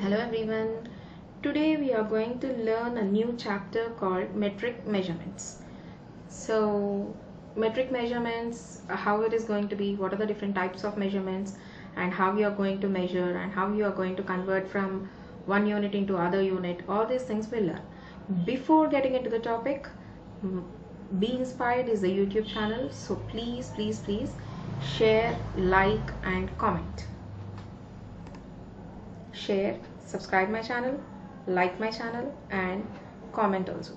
Hello everyone. Today we are going to learn a new chapter called metric measurements. So, metric measurements, how it is going to be, what are the different types of measurements, and how you are going to measure, and how you are going to convert from one unit into other unit. All these things we'll learn. Before getting into the topic, Be Inspired is a YouTube channel. So please share, like, and comment. Share, subscribe my channel, like my channel, and comment also.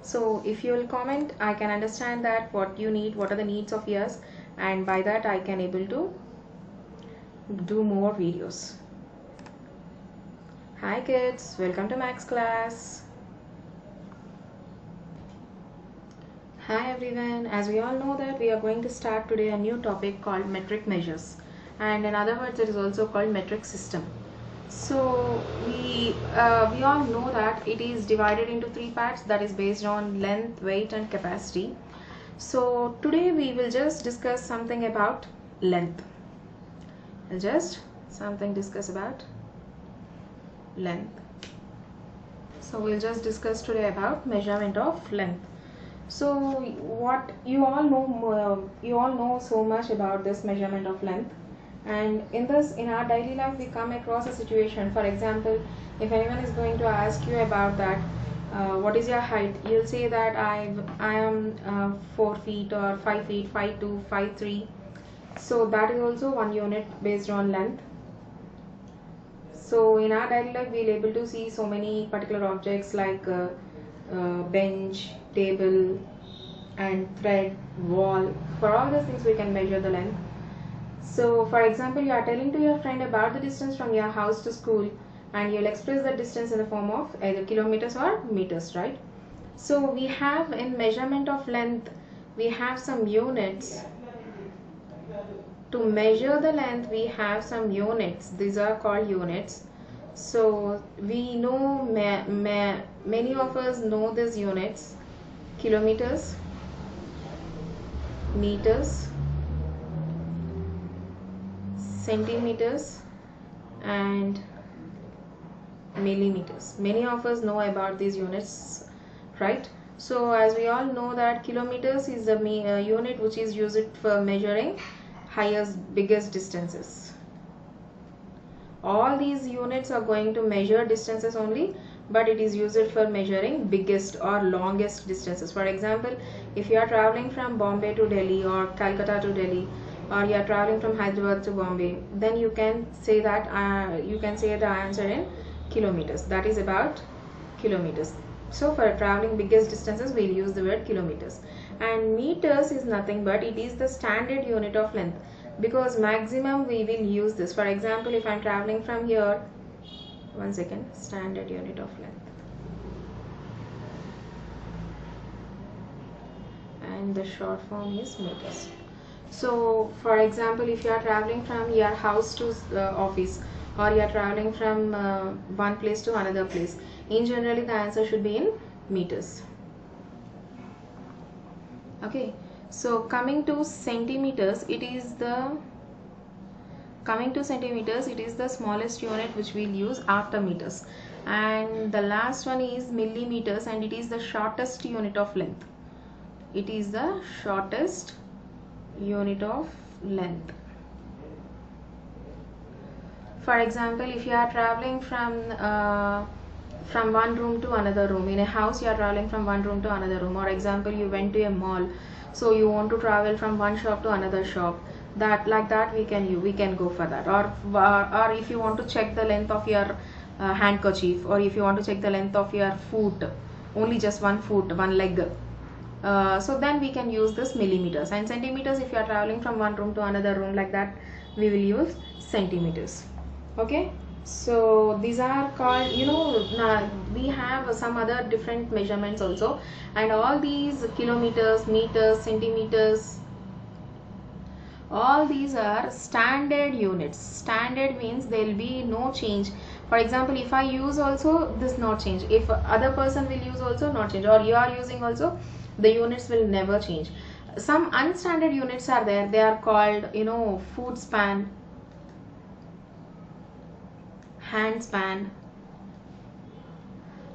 So if you will comment, I can understand that what you need, what are the needs of yours, and by that I can able to do more videos. Hi kids, welcome to Max class. Hi everyone, as we all know that we are going to start today a new topic called metric measures, and in other words it is also called metric system. So we all know that it is divided into three parts, that is based on length, weight, and capacity. So today we will just discuss something about length. Discuss about length. So we'll just discuss today about measurement of length. So what you all know so much about this measurement of length. And in our daily life we come across a situation. For example, if anyone is going to ask you about that, what is your height, you'll say that I am 4 feet or 5 feet, 5'2", 5'3". So that is also one unit based on length. So in our daily life we'll able to see so many particular objects like bench, table, and thread, wall. For all these things we can measure the length. So for example, you are telling to your friend about the distance from your house to school, and you'll express that distance in the form of either kilometers or meters, right? So we have, in measurement of length, we have some units. To measure the length we have some units. These are called units. So we know, many of us know these units: kilometers, meters, centimeters, and millimeters. Many of us know about these units, right? So as we all know that kilometers is the unit which is used for measuring biggest distances. All these units are going to measure distances only, but it is used for measuring biggest or longest distances. For example, if you are traveling from Bombay to Delhi or Calcutta to Delhi, or you are traveling from Hyderabad to Bombay, then you can say that you can say the answer in kilometers. That is about kilometers. So for traveling biggest distances we'll use the word kilometers. And meters is nothing but it is the standard unit of length, because maximum we will use this. For example, if I'm traveling from here, one second, standard unit of length, and the short form is meters. So for example, if you are traveling from your house to office, or you are traveling from one place to another place, in generally the answer should be in meters. Okay, so coming to centimeters, it is the smallest unit which we'll use after meters. And the last one is millimeters, and it is the shortest unit of length. It is the shortest unit of length. For example, if you are traveling from one room to another room, in a house you are traveling from one room to another room, or example you went to a mall, so you want to travel from one shop to another shop, that like that we can go for that. Or if you want to check the length of your handkerchief, or if you want to check the length of your foot, only just one foot, one leg, so then we can use this millimeters. And centimeters, if you are traveling from one room to another room, like that we will use centimeters. Okay, so these are called, we have some other different measurements also, and all these kilometers, meters, centimeters, all these are standard units. Standard means there will be no change. For example, if I use also, this not change. If other person will use also, not change. Or you are using also, the units will never change. Some unstandard units are there. They are called, foot span, hand span,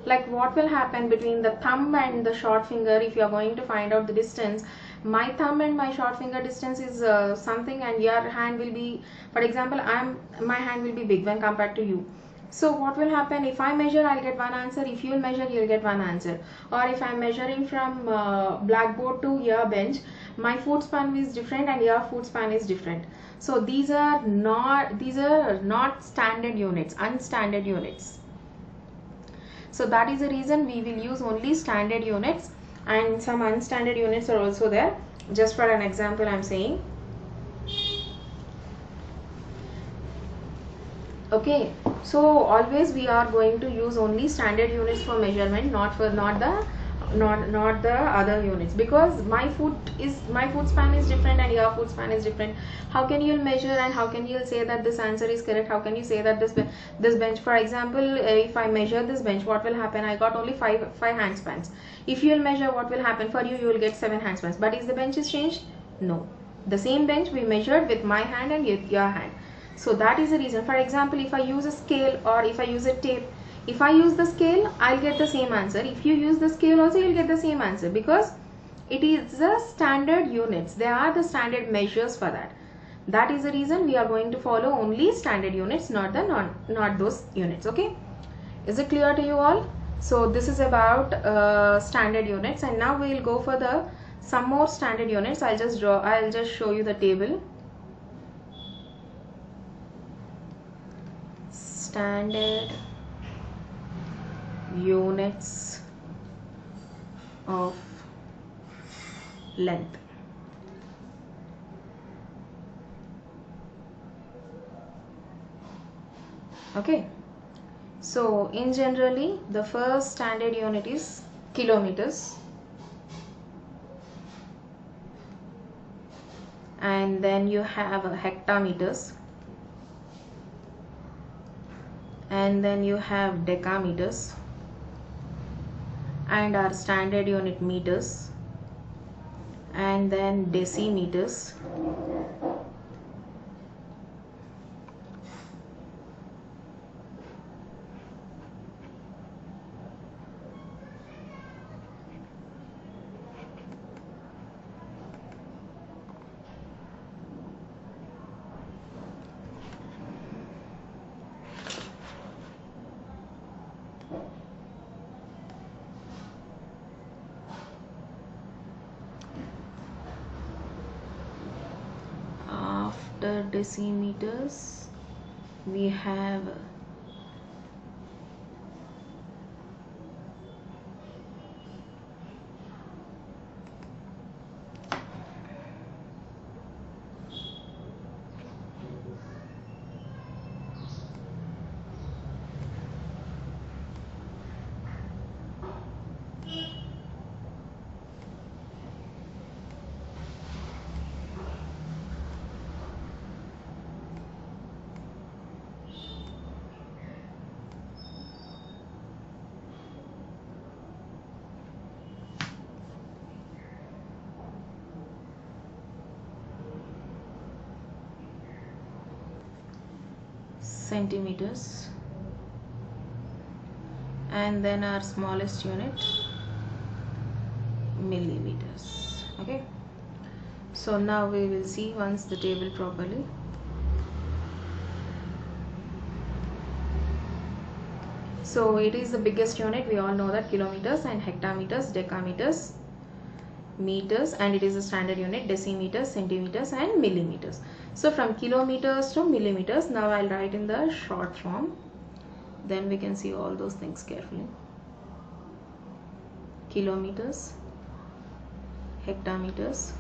Like what will happen between the thumb and the short finger, if you are going to find out the distance, my thumb and my short finger distance is something, and your hand will be, for example, my hand will be big when compared to you. So what will happen, if I measure, I'll get one answer. If you'll measure, you'll get one answer. Or if I'm measuring from blackboard to your bench, my foot span is different and your foot span is different. So these are not standard units, unstandard units. So that is the reason we will use only standard units, and some unstandard units are also there. Just for an example, I'm saying. Okay, so always we are going to use only standard units for measurement, not the other units, because my foot span is different and your foot span is different. How can you measure and how can you say that this answer is correct? How can you say that this bench, for example, if I measure this bench, what will happen? I got only five hand spans. If you will measure, what will happen for you? You will get 7 hand spans. But is the bench is changed? No, the same bench we measured with my hand and your hand. So that is the reason. For example, if I use a scale or if I use a tape, if I use the scale, I'll get the same answer. If you use the scale also, you'll get the same answer, because it is the standard units. They are the standard measures for that. That is the reason we are going to follow only standard units, not those units. Okay, is it clear to you all? So this is about standard units, and now we will go for some more standard units. I'll just show you the table. Standard units of length. Okay, so in generally the first standard unit is kilometers, and then you have hectometers, and then you have decameters, and our standard unit meters, and then decimeters, decimeters we have centimeters, and then our smallest unit, millimeters. Okay, so now we will see once the table properly. So it is the biggest unit, we all know that, kilometers, and hectometers, decameters, meters, and it is a standard unit, decimeters, centimeters, and millimeters. So from kilometers to millimeters, now I'll write in the short form, then we can see all those things carefully. Kilometers, hectometers,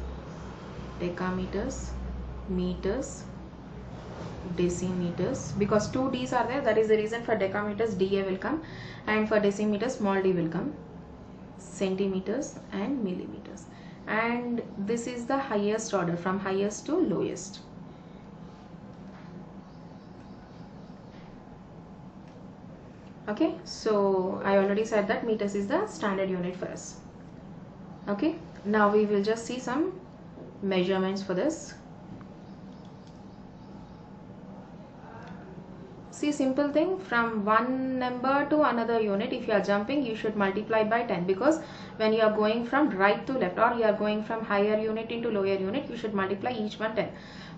decameters, meters, decimeters, because two D's are there, that is the reason for decameters DA will come, and for decimeters small d will come, centimeters and millimeters. And this is the highest order, from highest to lowest. Okay, so I already said that meters is the standard unit for us. Okay, now we will just see some measurements for this. See, simple thing, from one number to another unit, if you are jumping, you should multiply by 10, because when you are going from right to left, or you are going from higher unit into lower unit, you should multiply each one 10.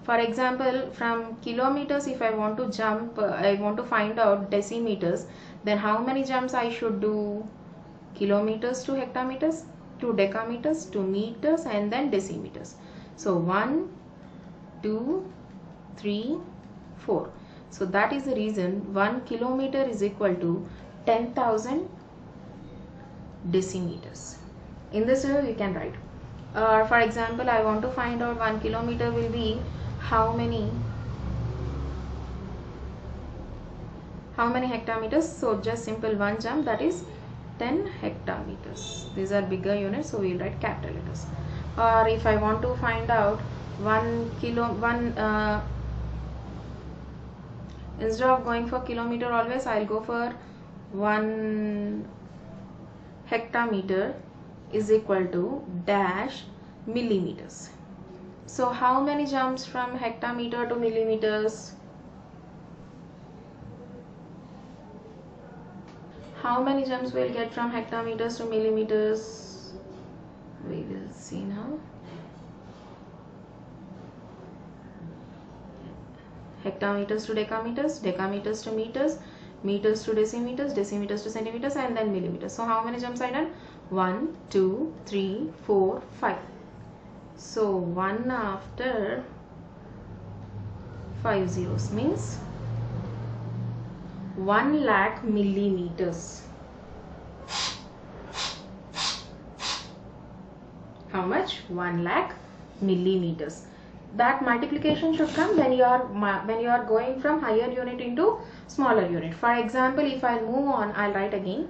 For example, from kilometers, if I want to jump, I want to find out decimeters, then how many jumps I should do? Kilometers to hectometers, to decameters, to meters, and then decimeters. So 1, 2, 3, 4. So that is the reason 1 kilometer is equal to 10,000 decimeters. In this way you can write. For example, I want to find out 1 kilometer will be how many hectometers. So just simple one jump, that is 10 hectometers. These are bigger units, so we will write capital letters. Or if I want to find out instead of going for kilometer always, I'll go for 1 hectometer is equal to dash millimeters. So how many jumps from hectometer to millimeters? How many jumps we'll get from hectometers to millimeters? We will see now. Hectometers to decameters, decameters to meters, meters to decimeters, decimeters to centimeters, and then millimeters. So how many jumps I done? 1, 2, 3, 4, 5. So 1 after 5 zeros means 1 lakh millimeters. How much? 1 lakh millimeters. That multiplication should come when you are going from higher unit into smaller unit. For example, if I move on, I'll write again.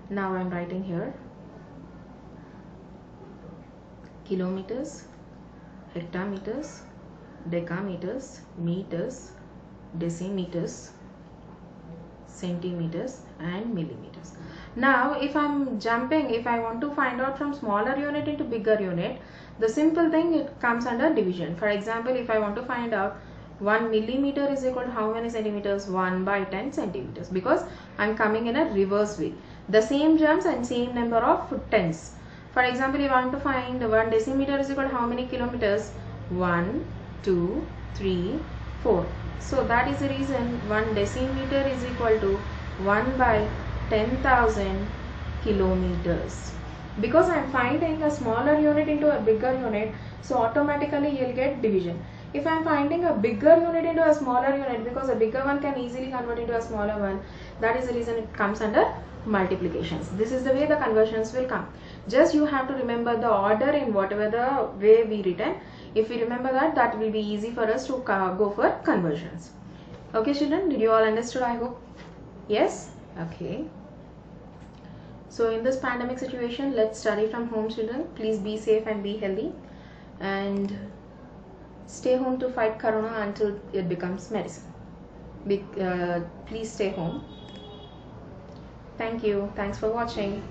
Now I'm writing here kilometers, hectometers, decameters, meters, decimeters, centimeters, and millimeters. Now if I'm jumping, if I want to find out from smaller unit into bigger unit, the simple thing, it comes under division. For example, if I want to find out 1 millimeter is equal to how many centimeters? 1 by 10 centimeters, because I'm coming in a reverse way. The same jumps and same number of tens. For example, if I want to find 1 decimeter is equal to how many kilometers? 1, 2, 3, 4. So that is the reason 1 decimeter is equal to 1 by 10,000 kilometers. Because I am finding a smaller unit into a bigger unit, so automatically you will get division. If I am finding a bigger unit into a smaller unit, because a bigger one can easily convert into a smaller one, that is the reason it comes under multiplications. This is the way the conversions will come. Just you have to remember the order in whatever the way we written. If we remember that, that will be easy for us to go for conversions. Okay children, did you all understood? I hope. Yes? Okay. So in this pandemic situation, let's study from home children. Please be safe and be healthy, and stay home to fight corona until it becomes medicine. Please stay home. Thank you. Thanks for watching.